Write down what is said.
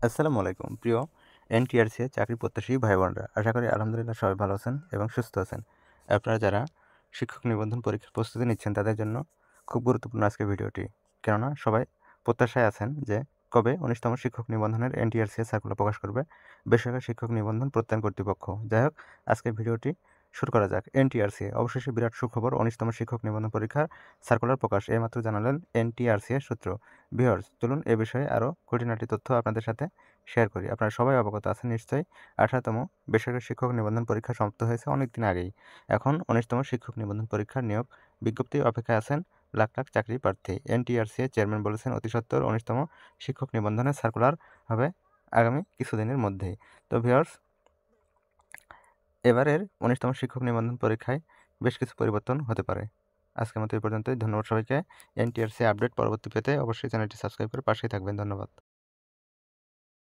আসসালামু আলাইকুম প্রিয় এনটিআরসি চাকরি প্রত্যাশী ভাই বোনরা, আশা করি আলহামদুলিল্লাহ সবাই ভালো আছেন এবং সুস্থ আছেন। আপনারা যারা শিক্ষক নিবন্ধন পরীক্ষার প্রস্তুতি নিচ্ছেন তাদের জন্য খুব গুরুত্বপূর্ণ আজকের ভিডিওটি, কেননা সবাই প্রত্যাশায় আছেন যে কবে ১৯তম শিক্ষক নিবন্ধনের এনটিআরসি সার্কুলার প্রকাশ করবে বেসরকারি শিক্ষক নিবন্ধন প্রত্যয়ন কর্তৃপক্ষ। যাই হোক, আজকের ভিডিওটি শুরু করা যাক। এনটিআরসি অবশেষে বিরাট সুখবর, ১৯তম শিক্ষক নিবন্ধন পরীক্ষার সার্কুলার প্রকাশ এইমাত্র জানালেন এনটিআরসি এর সূত্র। ভিউয়ার্স, চলুন এ বিষয়ে আরও খুঁটিনাটি তথ্য আপনাদের সাথে শেয়ার করি। আপনারা সবাই অবগত আছেন নিশ্চয়ই, ১৮তম বেসরকারি শিক্ষক নিবন্ধন পরীক্ষা সমাপ্ত হয়েছে অনেক দিন আগেই। এখন ১৯তম শিক্ষক নিবন্ধন পরীক্ষার নিয়োগ বিজ্ঞপ্তি অপেক্ষায় আছেন লাখ লাখ চাকরি প্রার্থী। এনটিআরসি এর চেয়ারম্যান বলেছেন, অতি সত্বর ১৯তম শিক্ষক নিবন্ধনের সার্কুলার হবে আগামী কিছুদিনের মধ্যেই। তো ভিউয়ার্স, এবারের ১৯তম শিক্ষক নিবন্ধন পরীক্ষায় বেশ কিছু পরিবর্তন হতে পারে। আজকের মতো এই পর্যন্তই। ধন্যবাদ সবাইকে। এনটিআরসি আপডেট পরবর্তী পেতে অবশ্যই চ্যানেলটি সাবস্ক্রাইব করে পাশেই থাকবেন। ধন্যবাদ।